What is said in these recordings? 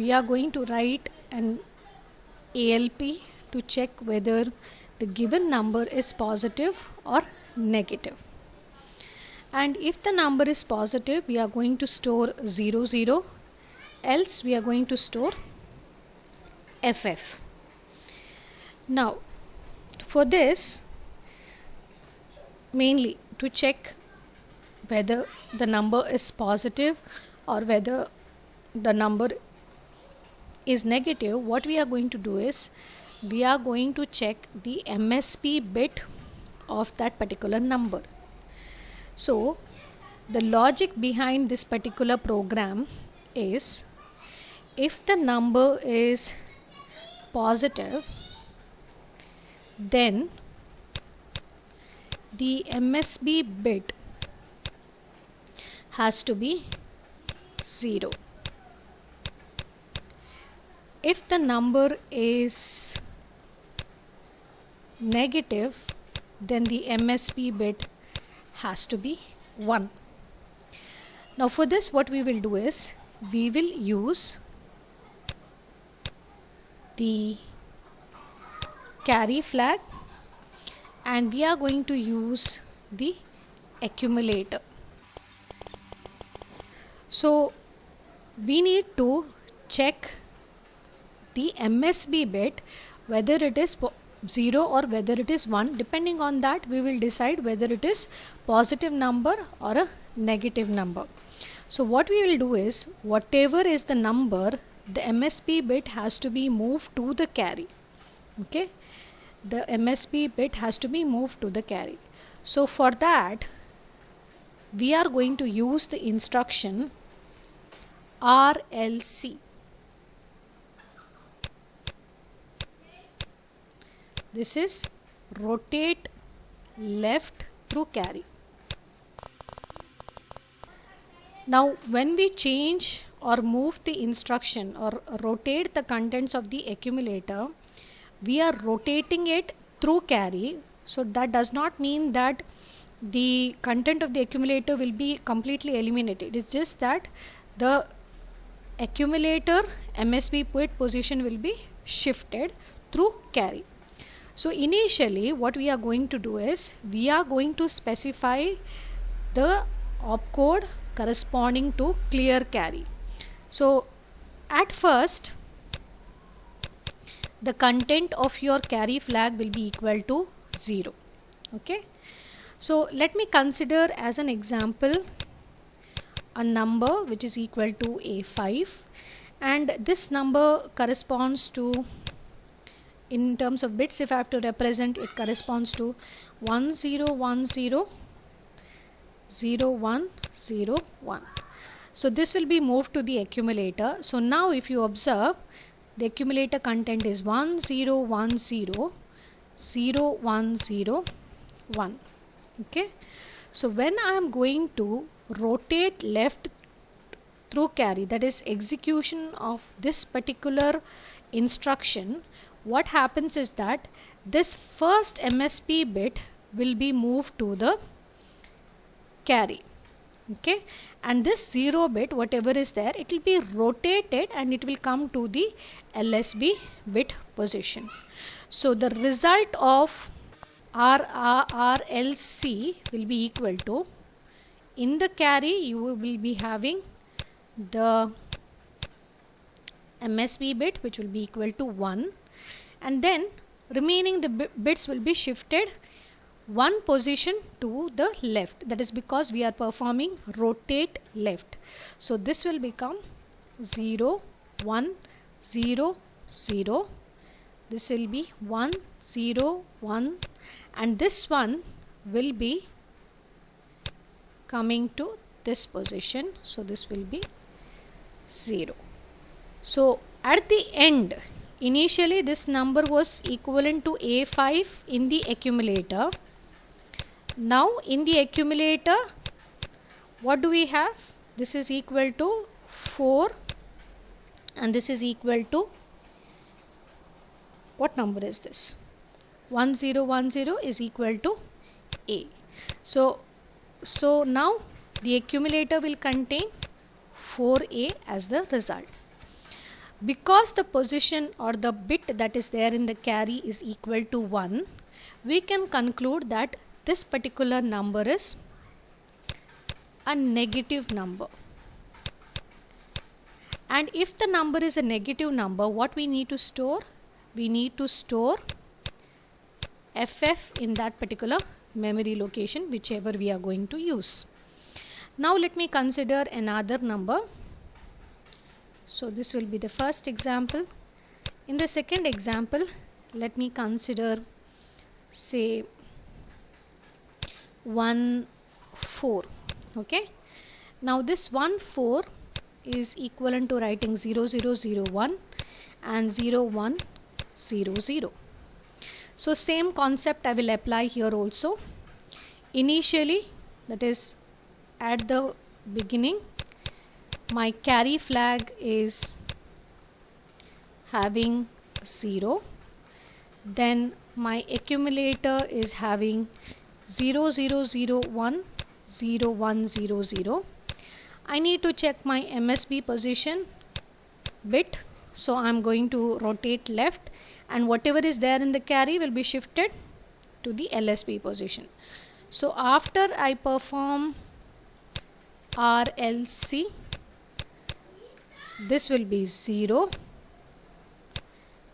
we are going to write an ALP to check whether the given number is positive or negative. And if the number is positive, we are going to store 0 0, else we are going to store FF. Now for this, mainly to check whether the number is positive or whether the number is negative, what we are going to do is we are going to check the MSB bit of that particular number. So the logic behind this particular program is, if the number is positive, then the MSB bit has to be 0. If the number is negative, then the MSB bit has to be 1. Now for this, what we will do is we will use the carry flag and we are going to use the accumulator. So we need to check the MSB bit whether it is 0 or whether it is 1. Depending on that, we will decide whether it is positive number or a negative number. So what we will do is, whatever is the number, the MSB bit has to be moved to the carry. Okay, the MSB bit has to be moved to the carry. So for that, we are going to use the instruction RLC. This is rotate left through carry. Now when we change or move the instruction or rotate the contents of the accumulator, we are rotating it through carry. So that does not mean that the content of the accumulator will be completely eliminated. It's just that the accumulator MSB bit position will be shifted through carry. So initially what we are going to do is we are going to specify the opcode corresponding to clear carry. So at first, the content of your carry flag will be equal to 0. Okay, so let me consider as an example a number which is equal to A5, and this number corresponds to, in terms of bits, if I have to represent, it corresponds to 10100101. So this will be moved to the accumulator. So now if you observe, the accumulator content is 10100101. Okay, so when I am going to rotate left through carry, that is execution of this particular instruction, what happens is that this first MSB bit will be moved to the carry. Okay, and this 0 bit, whatever is there, it will be rotated and it will come to the LSB bit position. So the result of RLC will be equal to, in the carry you will be having the MSB bit which will be equal to 1, and then remaining the bits will be shifted one position to the left. That is because we are performing rotate left. So this will become 0 1 0 0. This will be 1 0 1, and this one will be coming to this position. So this will be 0. So at the end, initially this number was equivalent to A5 in the accumulator. Now in the accumulator, what do we have? This is equal to 4 and this is equal to, what number is this? 1010 is equal to A. So now the accumulator will contain 4A as the result. Because the position or the bit that is there in the carry is equal to 1, we can conclude that this particular number is a negative number. And if the number is a negative number, what we need to store? We need to store FF in that particular memory location, whichever we are going to use. Now let me consider another number. So this will be the first example. In the second example, let me consider, say, 1 4. Okay. Now this 1 4 is equivalent to writing 0 0 0 1 and 0 1 0 0. So same concept I will apply here also. Initially, that is at the beginning, my carry flag is having 0. Then my accumulator is having 0 0 0 1 0 1 0 0. I need to check my MSB position bit, so I'm going to rotate left, and whatever is there in the carry will be shifted to the LSB position. So after I perform RLC, this will be 0,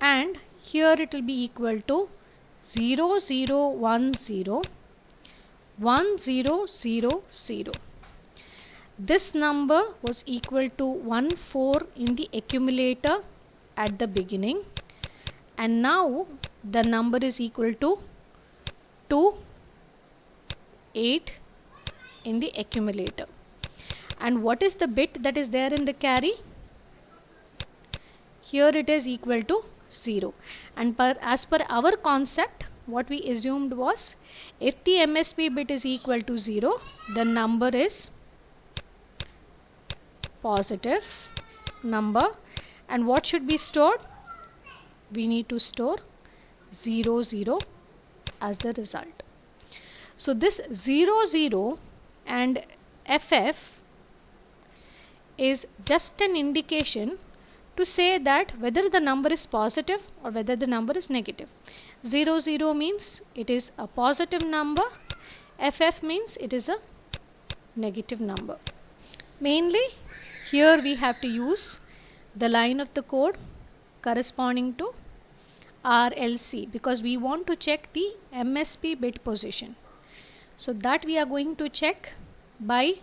and here it will be equal to 0 0 1 0 1 0 0 0. This number was equal to 1 4 in the accumulator at the beginning, and now the number is equal to 2 8 in the accumulator. And what is the bit that is there in the carry? Here it is equal to 0. And as per our concept, what we assumed was, if the MSB bit is equal to 0, the number is positive number, and what should be stored? We need to store 0 0 as the result. So this 0 0 and FF is just an indication to say that whether the number is positive or whether the number is negative. 0 0 means it is a positive number, FF means it is a negative number. Mainly here we have to use the line of the code corresponding to RLC, because we want to check the MSB bit position. So that we are going to check by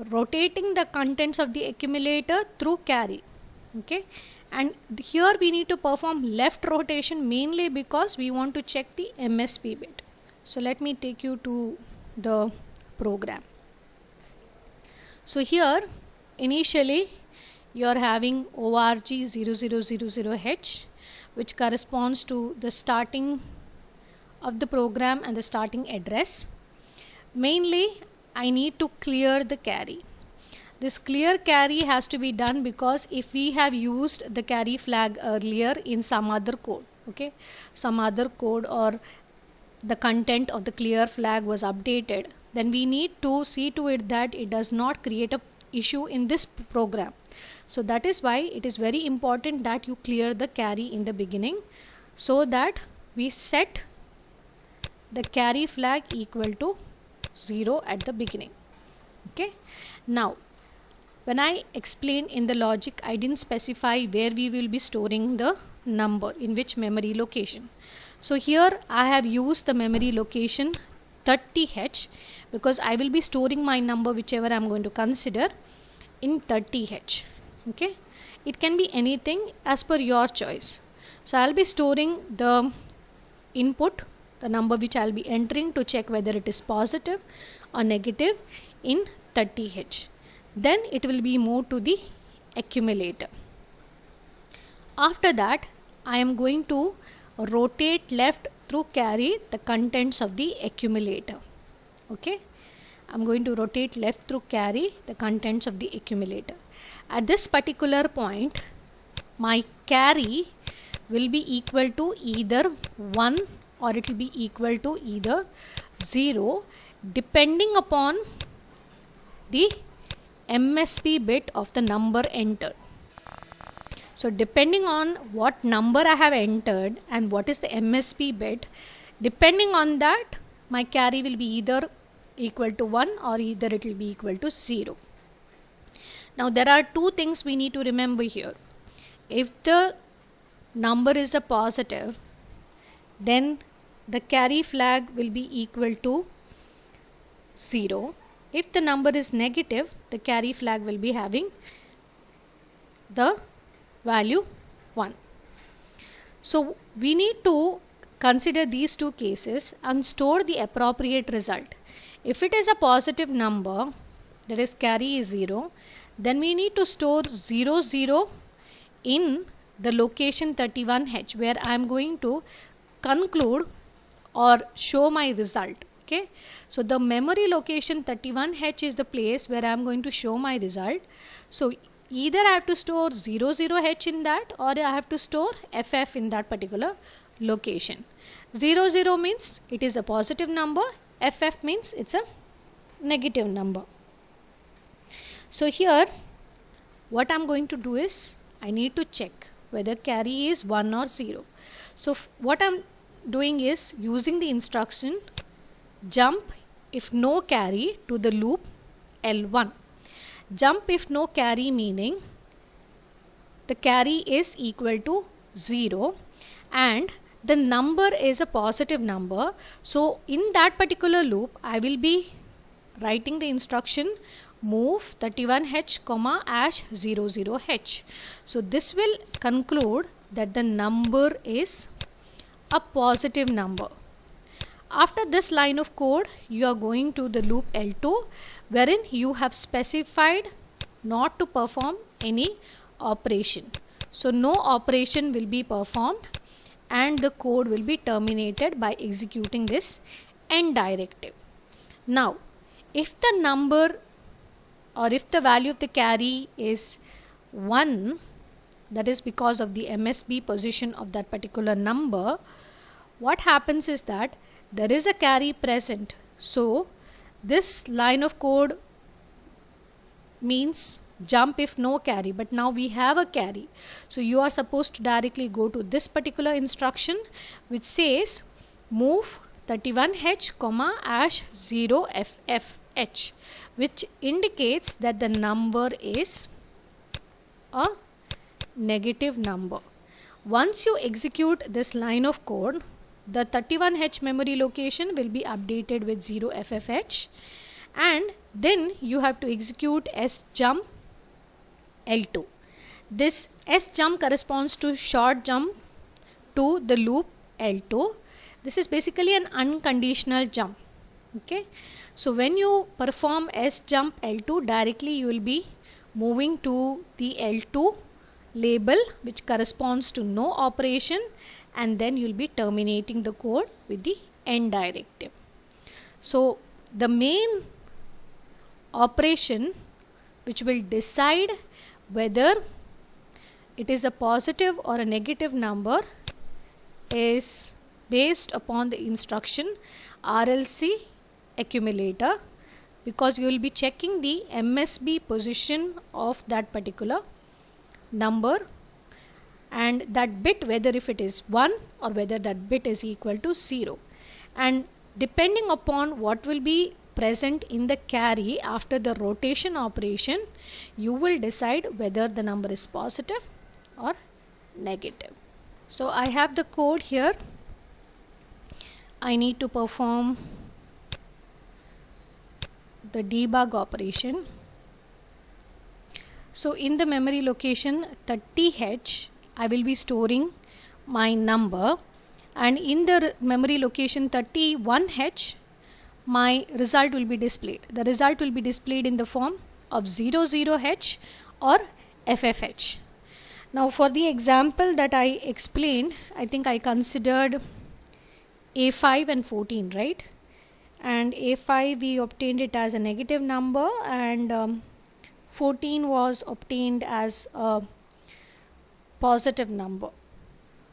rotating the contents of the accumulator through carry. Okay, and here we need to perform left rotation mainly because we want to check the MSB bit. So let me take you to the program. So here initially you are having org 0000H, which corresponds to the starting of the program and the starting address. Mainly I need to clear the carry. This clear carry has to be done because if we have used the carry flag earlier in some other code, okay, some other code, or the content of the clear flag was updated, then we need to see to it that it does not create a issue in this program. So that is why it is very important that you clear the carry in the beginning, so that we set the carry flag equal to 0 at the beginning. Okay, now when I explained in the logic, I didn't specify where we will be storing the number, in which memory location. So here I have used the memory location 30H because I will be storing my number, whichever I am going to consider, in 30H. Okay, it can be anything as per your choice. So I'll be storing the input, the number which I'll be entering to check whether it is positive or negative, in 30H. Then it will be moved to the accumulator. After that, I am going to rotate left through carry the contents of the accumulator. Okay, I'm going to rotate left through carry the contents of the accumulator. At this particular point, my carry will be equal to either 1 or it will be equal to either 0, depending upon the MSB bit of the number entered. So depending on what number I have entered and what is the MSB bit, depending on that my carry will be either equal to 1 or either it will be equal to 0. Now there are two things we need to remember here. If the number is a positive, then the carry flag will be equal to 0. If the number is negative, the carry flag will be having the value 1. So we need to consider these two cases and store the appropriate result. If it is a positive number, that is carry is 0, then we need to store 0 0 in the location 31H, where I am going to conclude or show my result. Okay, so the memory location 31H is the place where I am going to show my result. So either I have to store 00H in that, or I have to store FF in that particular location. 00 means it is a positive number, FF means it's a negative number. So here what I am going to do is I need to check whether carry is 1 or 0. So what I am doing is using the instruction jump if no carry to the loop L1. Jump if no carry meaning the carry is equal to 0 and the number is a positive number. So in that particular loop I will be writing the instruction move 31H comma ash 00H. So this will conclude that the number is a positive number. After this line of code, you are going to the loop L2, wherein you have specified not to perform any operation. So no operation will be performed and the code will be terminated by executing this end directive. Now if the number or if the value of the carry is 1, that is because of the MSB position of that particular number, what happens is that there is a carry present. So this line of code means jump if no carry, but now we have a carry. So you are supposed to directly go to this particular instruction which says move 31H comma ash 0FFH, which indicates that the number is a negative number. Once you execute this line of code, the 31H memory location will be updated with 0FFH, and then you have to execute sjump L2. This sjump corresponds to short jump to the loop L2. This is basically an unconditional jump. Okay, so when you perform sjump L2, directly you will be moving to the L2 label which corresponds to no operation, and then you will be terminating the code with the end directive. So the main operation which will decide whether it is a positive or a negative number is based upon the instruction RLC accumulator, because you will be checking the MSB position of that particular number and that bit, whether if it is 1 or whether that bit is equal to 0, and depending upon what will be present in the carry after the rotation operation, you will decide whether the number is positive or negative. So I have the code here. I need to perform the debug operation. So in the memory location 30H, I will be storing my number, and in the memory location 31H, my result will be displayed. The result will be displayed in the form of 00H or FFH. Now for the example that I explained, I think I considered A5 and 14, right? And A5 we obtained it as a negative number, and 14 was obtained as a positive number.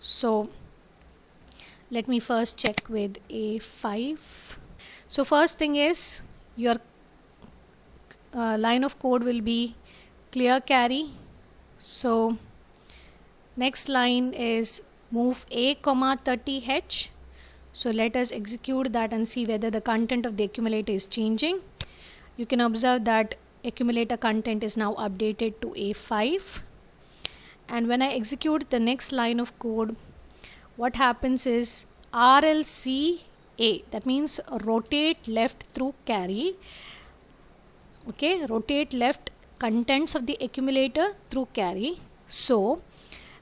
So let me first check with A5. So first thing is your line of code will be clear carry. So Next line is move a comma 30h. So let us execute that and see whether the content of the accumulator is changing. You can observe that accumulator content is now updated to A5. And when I execute the next line of code, what happens is RLC A, that means rotate left through carry. Okay, rotate left contents of the accumulator through carry. So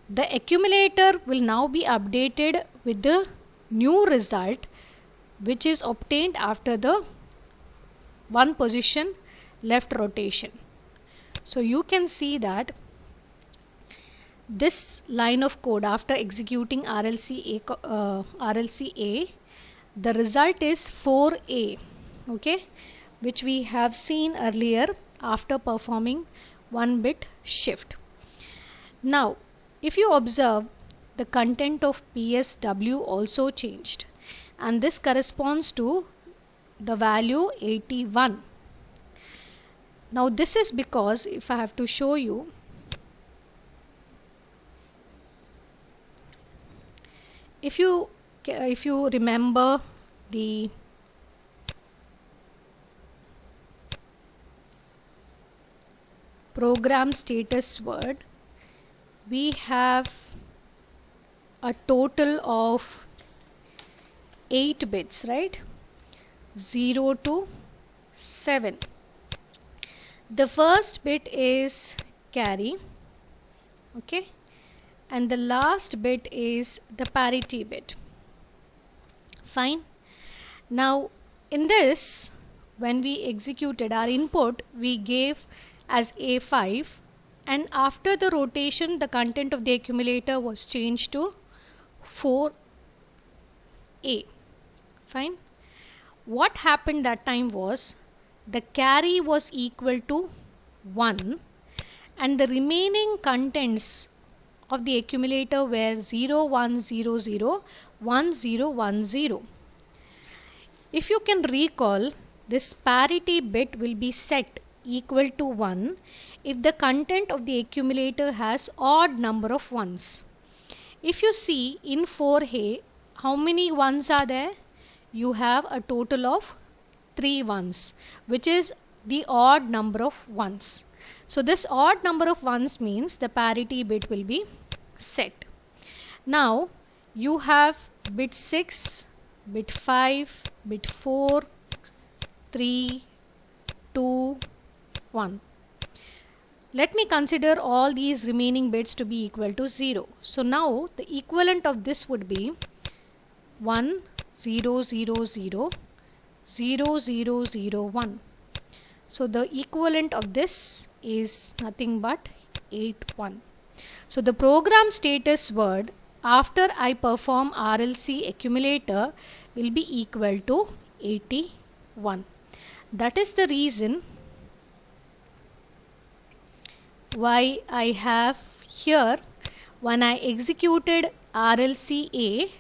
the accumulator will now be updated with the new result which is obtained after the one position left rotation. So you can see that this line of code, after executing RLC A, the result is 4A, okay, which we have seen earlier after performing one bit shift. Now if you observe, the content of PSW also changed, and this corresponds to the value 81. Now this is because, if I have to show you, if you remember the program status word, we have a total of 8 bits, right? 0 to 7. The first bit is carry, okay, and the last bit is the parity bit. Fine. Now in this, when we executed our input, we gave as A5, and after the rotation the content of the accumulator was changed to 4A. Fine. What happened that time was, the carry was equal to 1 and the remaining contents of the accumulator were 0 1 0 0 1 0 1 0. If you can recall, this parity bit will be set equal to 1 if the content of the accumulator has odd number of ones. If you see in 4A, how many ones are there? You have a total of 3 ones, which is the odd number of ones. So this odd number of ones means the parity bit will be set. Now you have bit 6, bit 5, bit 4, 3, 2, 1. Let me consider all these remaining bits to be equal to 0. So now the equivalent of this would be 1 0 0 0 0 0 0 1. So the equivalent of this is nothing but 8 1. So the program status word after I perform RLC accumulator will be equal to 81. That is the reason why I have here, when I executed RLCA,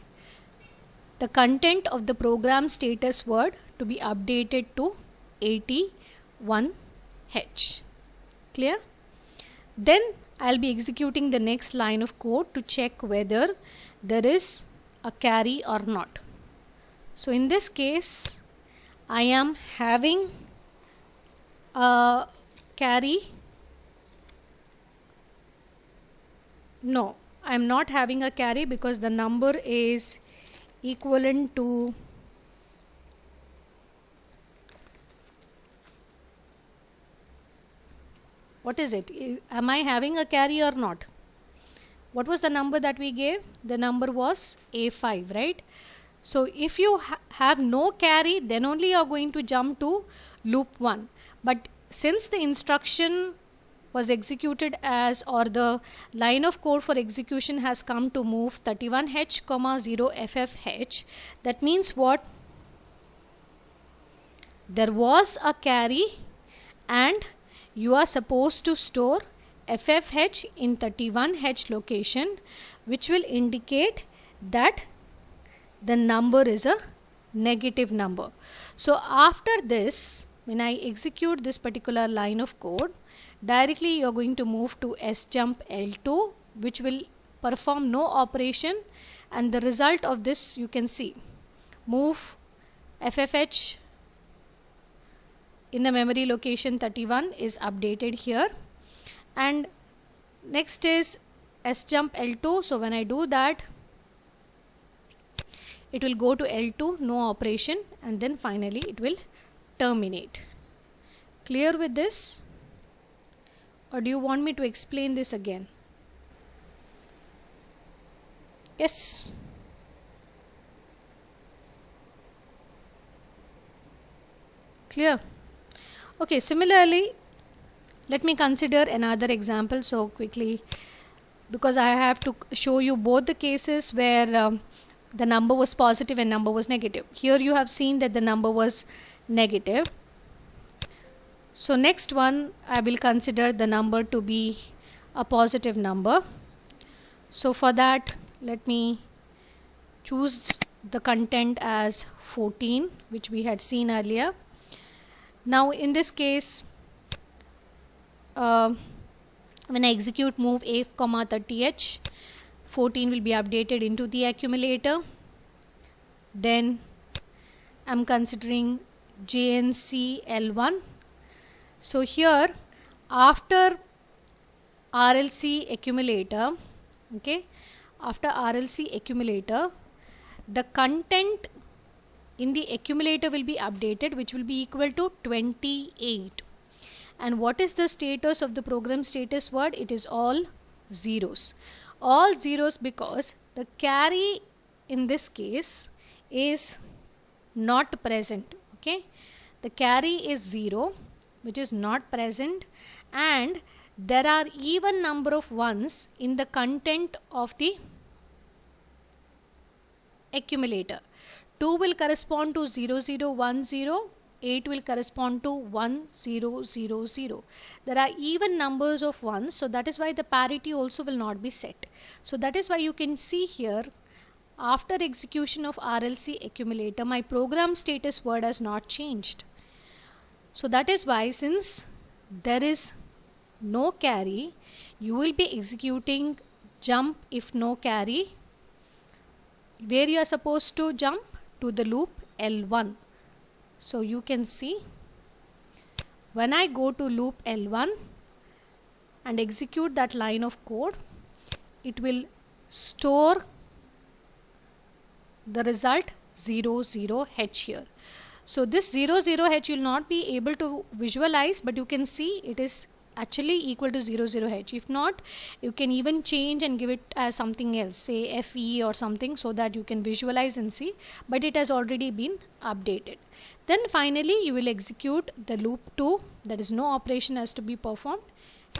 the content of the program status word to be updated to 81H. Clear? Then I'll be executing the next line of code to check whether there is a carry or not. So in this case, I am having a carry. No, I am not having a carry because the number is equivalent to what is it? Am I having a carry or not? What was the number that we gave? The number was A5, right? So if you have no carry, then only you are going to jump to loop 1. But since the instruction was executed as, or the line of code for execution has come to move 31H, 0FFH, that means what? There was a carry and you are supposed to store FFH in 31H location, which will indicate that the number is a negative number. So after this, when I execute this particular line of code, directly you are going to move to sjump L2, which will perform no operation, and the result of this you can see. Move FFH in the memory location 31 is updated here, and next is sjump L2. So when I do that, it will go to L2, no operation, and then finally it will terminate. Clear with this, or do you want me to explain this again? Yes. Clear? Okay, similarly, let me consider another example so quickly, because I have to show you both the cases where the number was positive and number was negative. Here you have seen that the number was negative. So next one, I will consider the number to be a positive number. So for that, let me choose the content as 14, which we had seen earlier. Now in this case, when I execute move A, 30H, 14 will be updated into the accumulator. Then I'm considering JNC L1. So here, after RLC accumulator, okay, after RLC accumulator, the content in the accumulator will be updated, which will be equal to 28. And what is the status of the program status word? It is all zeros. All zeros because the carry in this case is not present. Okay, the carry is 0, which is not present, and there are even number of ones in the content of the accumulator. 2 will correspond to 0010, 8 will correspond to 1000. There are even numbers of ones, so that is why the parity also will not be set. So that is why you can see here, after execution of RLC accumulator, my program status word has not changed. So that is why, since there is no carry, you will be executing jump if no carry. Where you are supposed to jump? To the loop L1. So you can see, when I go to loop L1 and execute that line of code, it will store the result 00H here. So this 00H you will not be able to visualize, but you can see it is actually equal to 00H. If not, you can even change and give it as something else, say FE or something, so that you can visualize and see, but it has already been updated. Then finally you will execute the loop 2, that is no operation has to be performed,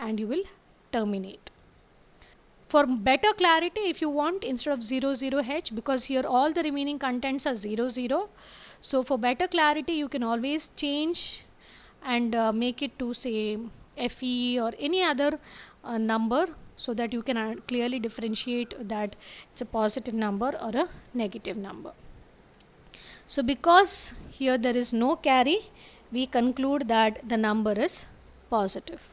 and you will terminate. For better clarity, if you want, instead of 00H, because here all the remaining contents are 00, so for better clarity you can always change and make it to say FE or any other number, so that you can clearly differentiate that it's a positive number or a negative number. So because here there is no carry, we conclude that the number is positive.